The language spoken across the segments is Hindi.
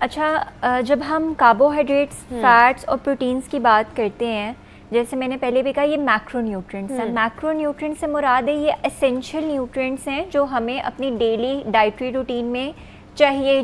अच्छा, जब हम कार्बोहाइड्रेट्स, फैट्स और प्रोटीन्स की बात करते हैं, जैसे मैंने पहले भी कहा, ये मैक्रोन्यूट्रिएंट्स हैं। मैक्रोन्यूट्रिएंट्स से मुराद है ये एसेंशियल न्यूट्रिएंट्स हैं जो हमें अपनी डेली डाइटरी रूटीन में चाहिए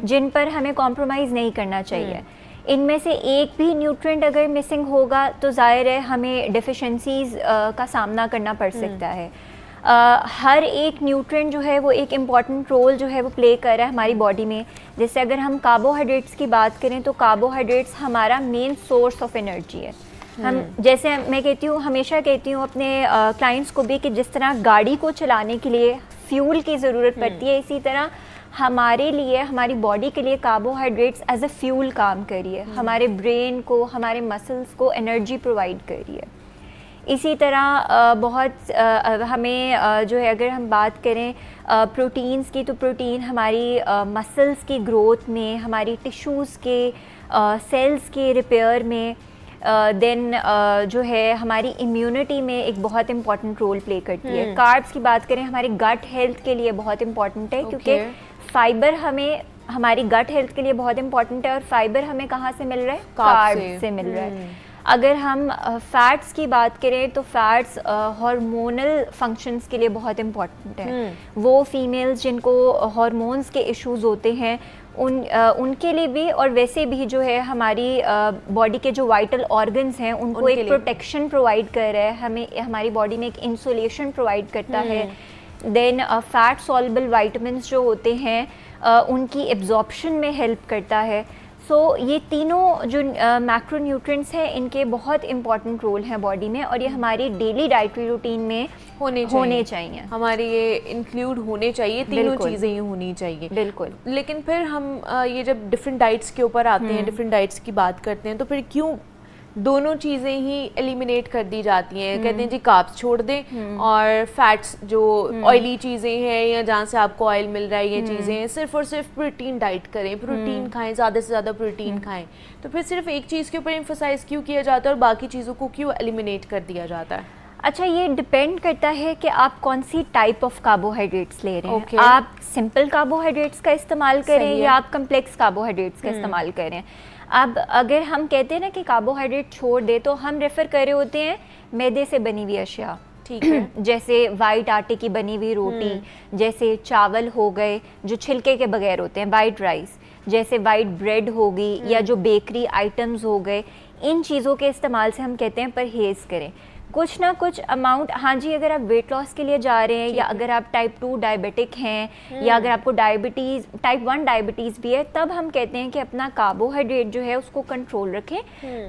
जिन पर हमें कॉम्प्रोमाइज़ नहीं करना चाहिए। इनमें से एक भी न्यूट्रिएंट अगर मिसिंग होगा तो ज़ाहिर है हमें डिफिशेंसीज़ का सामना करना पड़ सकता है। हर एक न्यूट्रिएंट जो है वो एक इम्पॉर्टेंट रोल जो है वो प्ले कर रहा है हमारी बॉडी में। जैसे अगर हम कार्बोहाइड्रेट्स की बात करें तो कार्बोहाइड्रेट्स हमारा मेन सोर्स ऑफ एनर्जी है। हम, जैसे मैं कहती हूँ, हमेशा कहती हूँ अपने क्लाइंट्स को भी कि जिस तरह गाड़ी को चलाने के लिए फ्यूल की ज़रूरत पड़ती है, इसी तरह हमारे लिए, हमारी बॉडी के लिए कार्बोहाइड्रेट्स एज अ फ्यूल काम कर रही है। हमारे ब्रेन को, हमारे मसल्स को एनर्जी प्रोवाइड कर रही है। इसी तरह बहुत हमें जो है, अगर हम बात करें प्रोटीन्स की, तो प्रोटीन हमारी मसल्स की ग्रोथ में, हमारी टिश्यूज़ के, सेल्स के रिपेयर में, देन जो है हमारी इम्यूनिटी में एक बहुत इंपॉर्टेंट रोल प्ले करती है। कार्ब्स की बात करें, हमारे गट हेल्थ के लिए बहुत इंपॉर्टेंट है, क्योंकि फाइबर हमें हमारी गट हेल्थ के लिए बहुत इंपॉर्टेंट है। और फाइबर हमें कहाँ से मिल रहा है? कार्ब से मिल रहा है। अगर हम फैट्स की बात करें तो फैट्स हार्मोनल फंक्शंस के लिए बहुत इम्पॉर्टेंट है। वो फीमेल्स जिनको हार्मोन्स के इश्यूज़ होते हैं उनके लिए भी, और वैसे भी जो है हमारी बॉडी के जो वाइटल ऑर्गन्स हैं उनको एक प्रोटेक्शन प्रोवाइड कर रहा है, हमें हमारी बॉडी में एक इंसुलेशन प्रोवाइड करता है। देन फैट सॉल्युबल विटामिन्स जो होते हैं उनकी एब्जॉर्प्शन में हेल्प करता है। सो ये तीनों जो मैक्रोन्यूट्रिएंट्स हैं इनके बहुत इंपॉर्टेंट रोल हैं बॉडी में, और ये हमारी डेली डाइटरी रूटीन में होने चाहिए। हमारे ये इंक्लूड होने चाहिए, तीनों चीज़ें ही होनी चाहिए। बिल्कुल। लेकिन फिर हम ये जब डिफरेंट डाइट्स के ऊपर आते हैं, डिफरेंट डाइट्स की बात करते हैं, तो फिर क्यों दोनों चीज़ें ही एलिमिनेट कर दी जाती हैं? कहते हैं जी कार्ब्स छोड़ दें और फैट्स जो ऑयली चीज़ें हैं या जहाँ से आपको ऑयल मिल रहा है, ये चीज़ें सिर्फ और सिर्फ प्रोटीन डाइट करें, प्रोटीन खाएं, ज़्यादा से ज़्यादा प्रोटीन खाएं। तो फिर सिर्फ एक चीज़ के ऊपर एम्फसाइज क्यों किया जाता है और बाकी चीज़ों को क्यों एलिमिनेट कर दिया जाता है? अच्छा, ये डिपेंड करता है कि आप कौन सी टाइप ऑफ कार्बोहाइड्रेट्स ले रहे हैं। आप सिंपल कार्बोहाइड्रेट्स का इस्तेमाल करें या आप कम्प्लेक्स कार्बोहाइड्रेट्स का इस्तेमाल करें। अब अगर हम कहते हैं ना कि कार्बोहाइड्रेट छोड़ दे, तो हम रेफ़र कर रहे होते हैं मैदे से बनी हुई अशिया, ठीक है, जैसे वाइट आटे की बनी हुई रोटी, जैसे चावल हो गए जो छिलके के बगैर होते हैं, वाइट राइस, जैसे वाइट ब्रेड होगी, या जो बेकरी आइटम्स हो गए। इन चीज़ों के इस्तेमाल से हम कहते हैं परहेज़ करें। कुछ ना कुछ अमाउंट, हाँ जी, अगर आप वेट लॉस के लिए जा रहे हैं, या अगर आप टाइप 2 डायबिटिक हैं, या अगर आपको डायबिटीज़, टाइप 1 डायबिटीज़ भी है, तब हम कहते हैं कि अपना कार्बोहाइड्रेट जो है उसको कंट्रोल रखें।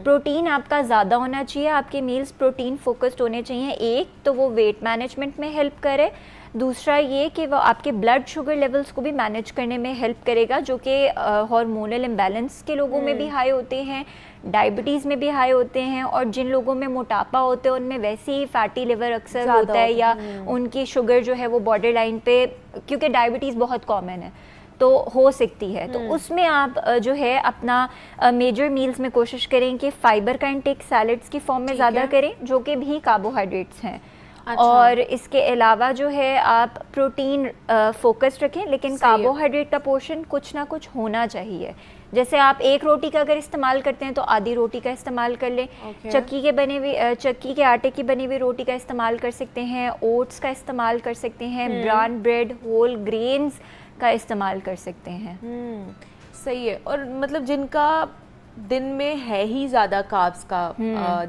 प्रोटीन आपका ज़्यादा होना चाहिए, आपके मील्स प्रोटीन फोकस्ड होने चाहिए। एक तो वो वेट मैनेजमेंट में हेल्प करे, दूसरा ये कि वो आपके ब्लड शुगर लेवल्स को भी मैनेज करने में हेल्प करेगा, जो कि हार्मोनल इम्बैलेंस के लोगों में भी हाई होते हैं, डायबिटीज़ में भी हाई होते हैं, और जिन लोगों में मोटापा होते हैं उनमें वैसे ही फैटी लिवर अक्सर होता है, या उनकी शुगर जो है वो बॉर्डर लाइन पे, क्योंकि डायबिटीज़ बहुत कॉमन है तो हो सकती है। तो उसमें आप जो है अपना मेजर मील्स में कोशिश करें कि फाइबर का इंटेक सैलड्स की फॉर्म में ज़्यादा करें, जो कि भी कार्बोहाइड्रेट्स हैं। अच्छा। और इसके अलावा जो है आप प्रोटीन फोकस रखें, लेकिन कार्बोहाइड्रेट का पोर्शन कुछ ना कुछ होना चाहिए। जैसे आप एक रोटी का अगर इस्तेमाल करते हैं तो आधी रोटी का इस्तेमाल कर लें। चक्की के आटे की बनी हुई रोटी का इस्तेमाल कर सकते हैं, ओट्स का इस्तेमाल कर सकते हैं, ब्राउन ब्रेड, होल ग्रेन्स का इस्तेमाल कर सकते हैं। सही है। और मतलब जिनका दिन में है ही ज़्यादा कार्ब्स का,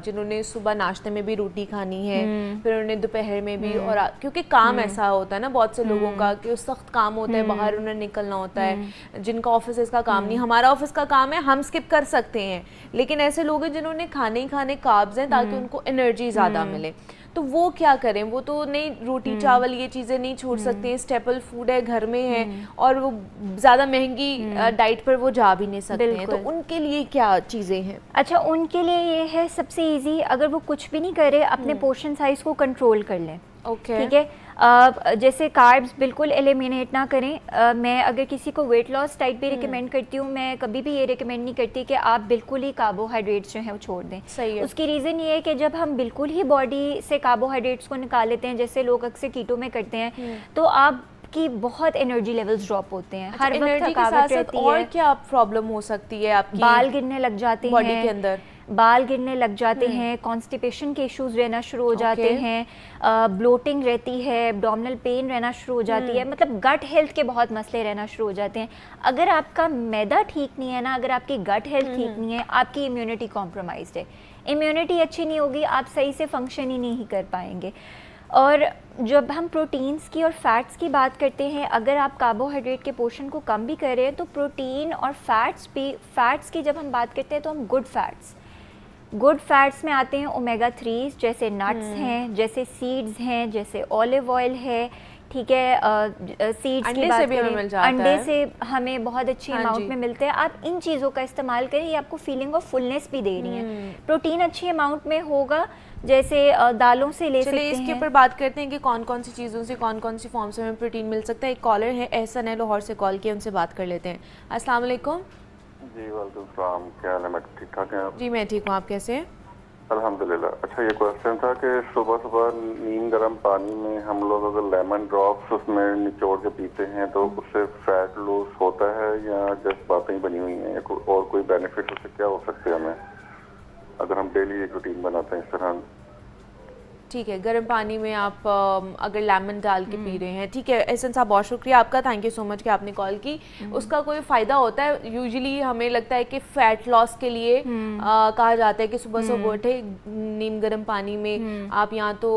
जिन्होंने सुबह नाश्ते में भी रोटी खानी है, फिर उन्होंने दोपहर में भी, और क्योंकि काम ऐसा होता है ना बहुत से लोगों का कि सख्त काम होता है, बाहर उन्हें निकलना होता है, जिनका ऑफिस का काम नहीं, हमारा ऑफिस का काम है, हम स्किप कर सकते हैं, लेकिन ऐसे लोग हैं जिन्होंने खाने ही खाने कार्ब्स हैं ताकि उनको एनर्जी ज़्यादा मिले। तो वो क्या करें? वो तो नहीं, रोटी चावल ये चीज़ें नहीं छोड़ सकते हैं, स्टेपल फूड है, घर में है, और वो ज़्यादा महंगी डाइट पर वो जा भी नहीं सकते हैं। तो उनके लिए क्या चीज़ें हैं? अच्छा, उनके लिए ये है सबसे इजी, अगर वो कुछ भी नहीं करे, अपने पोर्शन साइज को कंट्रोल कर लें। ठीक है। जैसे कार्ब्स बिल्कुल एलिमिनेट ना करें। मैं अगर किसी को वेट लॉस डाइट भी रिकमेंड करती हूँ, मैं कभी भी ये रिकमेंड नहीं करती कि आप बिल्कुल ही कार्बोहाइड्रेट्स जो हैं वो छोड़ दें। सही है। उसकी रीज़न ये है कि जब हम बिल्कुल ही बॉडी से कार्बोहाइड्रेट्स को निकाल लेते हैं, जैसे लोग अक्सर कीटो में करते हैं, तो आप आपकी बहुत एनर्जी लेवल्स ड्रॉप होते हैं, अच्छा, हर वक्त एनर्जी के थकावट साथ रहती और है, क्या प्रॉब्लम हो सकती है आपकी? बाल गिरने लग जाते बॉडी हैं, के अंदर बाल गिरने लग जाते हैं, कॉन्स्टिपेशन के इश्यूज रहना शुरू हो जाते हैं, ब्लोटिंग रहती है, एब्डोमिनल पेन रहना शुरू हो जाती है, मतलब गट हेल्थ के बहुत मसले रहना शुरू हो जाते हैं। अगर आपका मैदा ठीक नहीं है ना, अगर आपकी गट हेल्थ ठीक नहीं है, आपकी इम्यूनिटी कॉम्प्रोमाइज्ड है, इम्यूनिटी अच्छी नहीं होगी, आप सही से फंक्शन ही नहीं कर पाएंगे। और जब हम प्रोटीन्स की और फैट्स की बात करते हैं, अगर आप कार्बोहाइड्रेट के पोर्शन को कम भी कर रहे हैं तो प्रोटीन और फैट्स की जब हम बात करते हैं तो हम गुड फैट्स में आते हैं ओमेगा 3 जैसे नट्स हैं, जैसे सीड्स हैं, जैसे ऑलिव ऑयल है, ठीक है, सीड्स की बात करें, अंडे से हमें बहुत अच्छी अमाउंट में मिलते हैं। आप इन चीज़ों का इस्तेमाल करें, ये आपको फीलिंग ऑफ फुलनेस भी दे रही है। प्रोटीन अच्छी अमाउंट में होगा, जैसे दालों से ले सकते हैं। इसके ऊपर बात करते हैं कि कौन कौन सी चीज़ों से, कौन कौन सी फॉर्म से हमें प्रोटीन मिल सकता है। एक कॉलर है, एहसन है, लाहौर से कॉल किया, उनसे बात कर लेते हैं। अस्सलाम वालेकुम। जी वालेकुम सलाम, क्या हाल है मैडम, ठीक ठाक हैं आप? जी मैं ठीक हूँ, आप कैसे हैं? अल्हम्दुलिल्लाह। अच्छा, ये क्वेश्चन था कि सुबह सुबह नीम गर्म पानी में हम लोग अगर लेमन ड्रॉप्स उसमें निचोड़ के पीते हैं तो उससे फैट लूज होता है या जस्ट बातें ही बनी हुई हैं, या और कोई बेनिफिट उससे क्या हो सकते हैं हमें अगर हम डेली एक रूटीन बनाते हैं इस तरह? ठीक है, गर्म पानी में आप अगर लेमन डाल के पी रहे हैं, ठीक है। एहसन साहब बहुत शुक्रिया आपका, थैंक यू सो मच कि आपने कॉल की। उसका कोई फ़ायदा होता है? यूजुअली हमें लगता है कि फ़ैट लॉस के लिए कहा जाता है कि सुबह सुबह उठे नीम गर्म पानी में आप या तो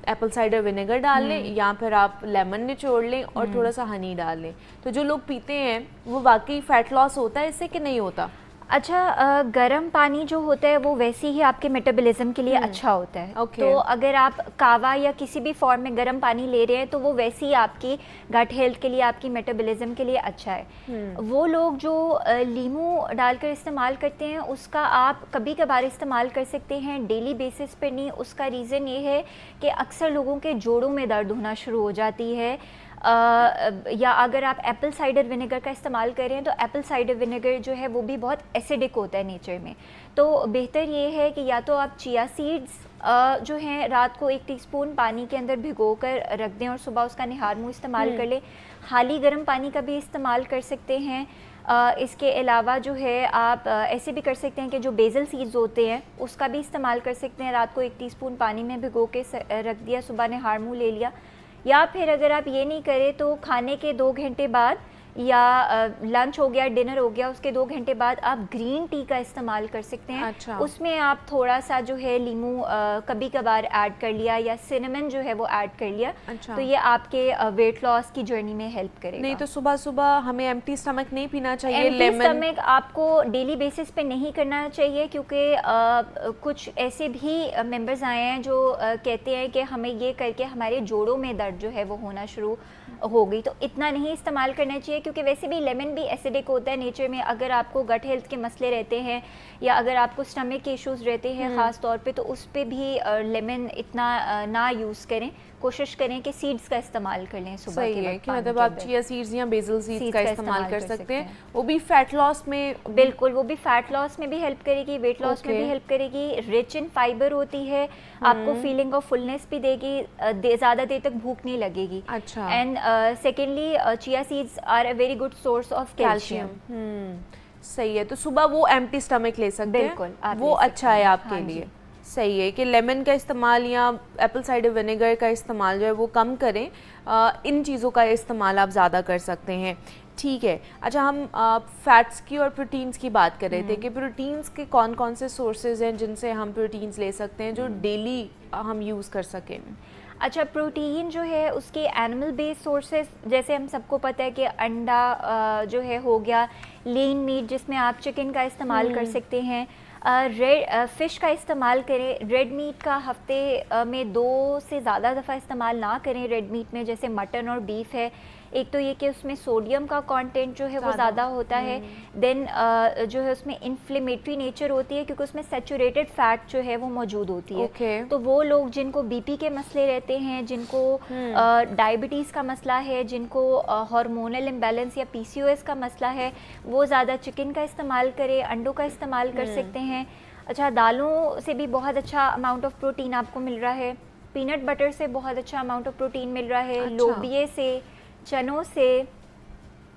एप्पल साइडर विनेगर डाल लें या फिर आप लेमन निचोड़ लें और थोड़ा सा हनी डाल लें। तो जो लोग पीते हैं वो वाकई फ़ैट लॉस होता है इससे कि नहीं होता? अच्छा, गर्म पानी जो होता है वो वैसे ही आपके मेटाबॉलिज्म के लिए अच्छा होता है। तो अगर आप कावा या किसी भी फॉर्म में गर्म पानी ले रहे हैं तो वो वैसे ही आपकी गट हेल्थ के लिए, आपकी मेटाबॉलिज्म के लिए अच्छा है। वो लोग जो लीमू डालकर इस्तेमाल करते हैं उसका आप कभी कभार इस्तेमाल कर सकते हैं, डेली बेसिस पे नहीं। उसका रीज़न ये है कि अक्सर लोगों के जोड़ों में दर्द होना शुरू हो जाती है, या अगर आप एप्पल साइडर विनेगर का इस्तेमाल कर रहे हैं तो एप्पल साइडर विनेगर जो है वो भी बहुत एसिडिक होता है नेचर में। तो बेहतर ये है कि या तो आप चिया सीड्स जो हैं रात को 1 टीस्पून पानी के अंदर भिगो कर रख दें और सुबह उसका निहार मुँह इस्तेमाल कर लें। हाली गर्म पानी का भी इस्तेमाल कर सकते हैं। इसके अलावा जो है आप ऐसे भी कर सकते हैं कि जो बेसल सीड्स होते हैं उसका भी इस्तेमाल कर सकते हैं। रात को 1 टीस्पून पानी में भिगो के रख दिया, सुबह निहार मुँह ले लिया। या फिर अगर आप ये नहीं करें तो खाने के 2 घंटे बाद या लंच हो गया, डिनर हो गया, उसके 2 घंटे बाद आप ग्रीन टी का इस्तेमाल कर सकते हैं। अच्छा। उसमें आप थोड़ा सा जो है लीमू कभी कभार ऐड कर लिया या सिनेमन जो है वो ऐड कर लिया। अच्छा। तो ये आपके वेट लॉस की जर्नी में हेल्प करेगा। नहीं तो सुबह सुबह हमें एम्प्टी स्टमक नहीं पीना चाहिए? एम्प्टी स्टमक आपको डेली बेसिस पे नहीं करना चाहिए क्योंकि कुछ ऐसे भी मेंबर्स आए हैं जो कहते हैं कि हमें ये करके हमारे जोड़ों में दर्द जो है वो होना शुरू हो गई। तो इतना नहीं इस्तेमाल करना चाहिए क्योंकि वैसे भी लेमन भी एसिडिक होता है नेचर में। अगर आपको गट हेल्थ के मसले रहते हैं या अगर आपको स्टमक के इश्यूज रहते हैं ख़ास तौर पे, तो उस पे भी लेमन इतना ना यूज़ करें। कोशिश करें कि सीड्स का इस्तेमाल कर लें सुबह के वक्त। कि मतलब आप चिया सीड्स या बेसल सीड्स का इस्तेमाल कर सकते हैं। वो भी फैट लॉस में, बिल्कुल, वो भी फैट लॉस में भी हेल्प करेगी, वेट लॉस में भी हेल्प करेगी। रिच इन फाइबर होती है, आपको फीलिंग ऑफ फुलनेस भी देगी, ज़्यादा देर तक भूख नहीं लगेगी। अच्छा। And secondly chia seeds are a very good source of calcium. सही है, तो सुबह वो एम्प्टी स्टमक ले सकते हैं। बिल्कुल, वो अच्छा है आपके लिए। सही है कि लेमन का इस्तेमाल या एप्पल साइडर विनेगर का इस्तेमाल जो है वो कम करें। इन चीज़ों का इस्तेमाल आप ज़्यादा कर सकते हैं। ठीक है। अच्छा, हम फैट्स की और प्रोटीन्स की बात कर रहे थे कि प्रोटीन्स के कौन कौन से सोर्सेज हैं जिनसे हम प्रोटीन्स ले सकते हैं जो डेली हम यूज़ कर सकें? अच्छा, प्रोटीन जो है उसके एनिमल बेस्ड सोर्सेज, जैसे हम सबको पता है कि अंडा जो है हो गया, लीन मीट जिसमें आप चिकन का इस्तेमाल कर सकते हैं। रेड फ़िश का इस्तेमाल करें। रेड मीट का हफ्ते में 2 से ज़्यादा दफ़ा इस्तेमाल ना करें रेड मीट में, जैसे मटन और बीफ है। एक तो ये कि उसमें सोडियम का कंटेंट जो है वो ज़्यादा होता है। देन जो है उसमें इन्फ्लेमेटरी नेचर होती है क्योंकि उसमें सैचुरेटेड फैट जो है वो मौजूद होती है। तो वो लोग जिनको बीपी के मसले रहते हैं, जिनको डायबिटीज़ का मसला है, जिनको हार्मोनल इम्बैलेंस या PCOS का मसला है, वो ज़्यादा चिकन का इस्तेमाल करें, अंडों का इस्तेमाल कर सकते हैं। अच्छा, दालों से भी बहुत अच्छा अमाउंट ऑफ प्रोटीन आपको मिल रहा है। पीनट बटर से बहुत अच्छा अमाउंट ऑफ प्रोटीन मिल रहा है। लोबिये से, चनों से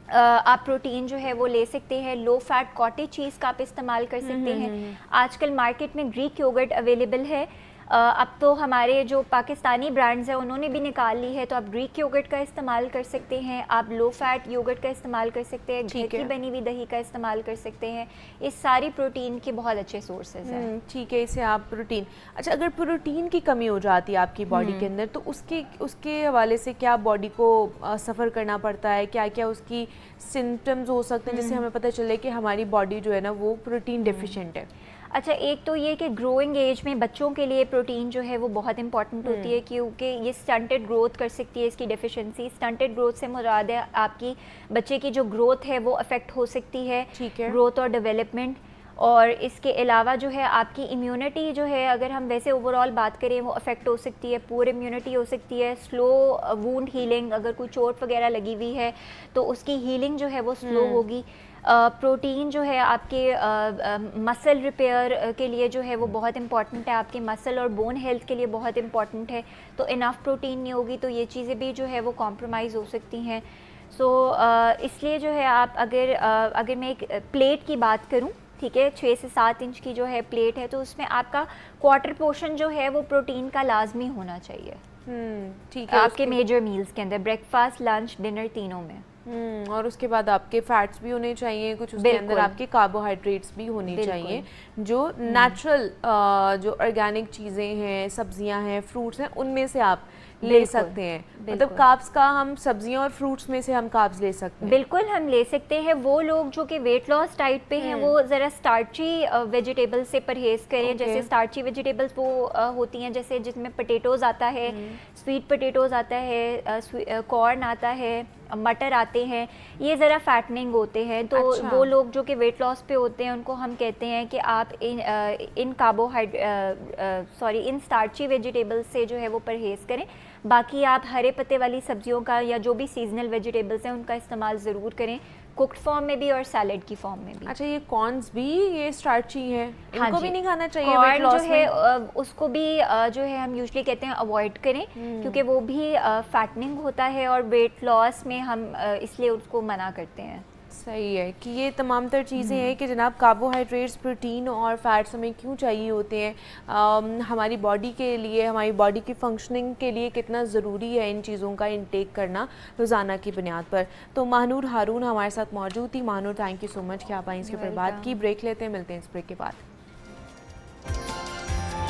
आप प्रोटीन जो है वो ले सकते हैं। लो फैट कॉटेज चीज़ का आप इस्तेमाल कर सकते हैं। आजकल मार्केट में ग्रीक योगर्ट अवेलेबल है। अब तो हमारे जो पाकिस्तानी ब्रांड्स हैं उन्होंने भी निकाल ली है, तो आप ग्रीक योगर्ट का इस्तेमाल कर सकते हैं, आप लो फैट योगर्ट का इस्तेमाल कर सकते हैं, घर की बनी हुई दही का इस्तेमाल कर सकते हैं। इस सारी प्रोटीन के बहुत अच्छे सोर्सेज हैं। ठीक है, इससे आप प्रोटीन, अच्छा अगर प्रोटीन की कमी हो जाती है आपकी बॉडी के अंदर, तो उसके हवाले से क्या बॉडी को सफ़र करना पड़ता है, क्या क्या उसकी सिम्टम्स हो सकते हैं जिससे हमें पता चले कि हमारी बॉडी जो है ना वो प्रोटीन डेफिशिएंट है? अच्छा, एक तो ये कि ग्रोइंग एज में बच्चों के लिए प्रोटीन जो है वो बहुत इंपॉर्टेंट होती है, क्योंकि ये स्टंटेड ग्रोथ कर सकती है। इसकी डेफिशिएंसी, स्टंटेड ग्रोथ से मुराद है आपकी बच्चे की जो ग्रोथ है वो अफेक्ट हो सकती है, ठीक है, ग्रोथ और डेवलपमेंट। और इसके अलावा जो है आपकी इम्यूनिटी जो है, अगर हम वैसे ओवरऑल बात करें, वो अफेक्ट हो सकती है, पुअर इम्यूनिटी हो सकती है, स्लो वूंड हीलिंग, अगर कोई चोट वगैरह लगी हुई है तो उसकी हीलिंग जो है वो स्लो होगी। प्रोटीन जो है आपके मसल रिपेयर के लिए जो है वो बहुत इंपॉर्टेंट है, आपके मसल और बोन हेल्थ के लिए बहुत इंपॉर्टेंट है। तो इनफ प्रोटीन नहीं होगी तो ये चीज़ें भी जो है वो कॉम्प्रोमाइज़ हो सकती हैं। सो इसलिए जो है आप अगर मैं एक प्लेट की बात करूं, ठीक है, 6 से 7 इंच की जो है प्लेट है, तो उसमें आपका क्वार्टर पोर्शन जो है वो प्रोटीन का लाजमी होना चाहिए। ठीक है, आपके मेजर मील्स के अंदर, ब्रेकफास्ट, लंच, डिनर, तीनों में। और उसके बाद आपके फैट्स भी होने चाहिए, कुछ उसके अंदर आपके कार्बोहाइड्रेट्स भी होने चाहिए, जो नेचुरल जो ऑर्गेनिक चीज़ें हैं, सब्जियां हैं, फ्रूट्स हैं, उनमें से आप ले सकते हैं। मतलब कार्ब्स का हम सब्जियां और फ्रूट्स में से हम कार्ब्स ले सकते हैं। बिल्कुल हम ले सकते हैं। वो लोग जो कि वेट लॉस डाइट पे हैं वो ज़रा स्टार्ची वेजिटेबल्स से परहेज़ करें। जैसे स्टार्ची वेजिटेबल्स वो होती हैं जैसे जिसमें पोटैटोज़ आता है, स्वीट पोटैटोज़ आता है, कॉर्न आता है, मटर आते हैं, ये ज़रा फैटनिंग होते हैं। तो वो लोग जो कि वेट लॉस पे होते हैं उनको हम कहते हैं कि आप इन स्टार्ची वेजिटेबल्स से जो है वो परहेज़ करें। बाकी आप हरे पत्ते वाली सब्जियों का या जो भी सीजनल वेजिटेबल्स हैं उनका इस्तेमाल ज़रूर करें, कुक्ड फॉर्म में भी और सैलेड की फॉर्म में भी। अच्छा, ये कॉर्न्स भी ये स्टार्ची है, इनको भी नहीं खाना चाहिए? कॉर्न जो है उसको भी जो है हम यूजुअली कहते हैं अवॉइड करें, क्योंकि वो भी फैटनिंग होता है और वेट लॉस में हम इसलिए उसको मना करते हैं। सही है कि ये तमाम तर चीज़ें हैं कि जनाब कार्बोहाइड्रेट्स, प्रोटीन और फैट्स हमें क्यों चाहिए होते हैं, हमारी बॉडी के लिए, हमारी बॉडी की फंक्शनिंग के लिए कितना ज़रूरी है इन चीज़ों का इंटेक करना रोज़ाना की बुनियाद पर। तो महानूर हारून हमारे साथ मौजूद थी। Mahnoor, thank you so much कि आप आई इसके ऊपर बात की। ब्रेक लेते हैं, मिलते हैं इस ब्रेक के बाद।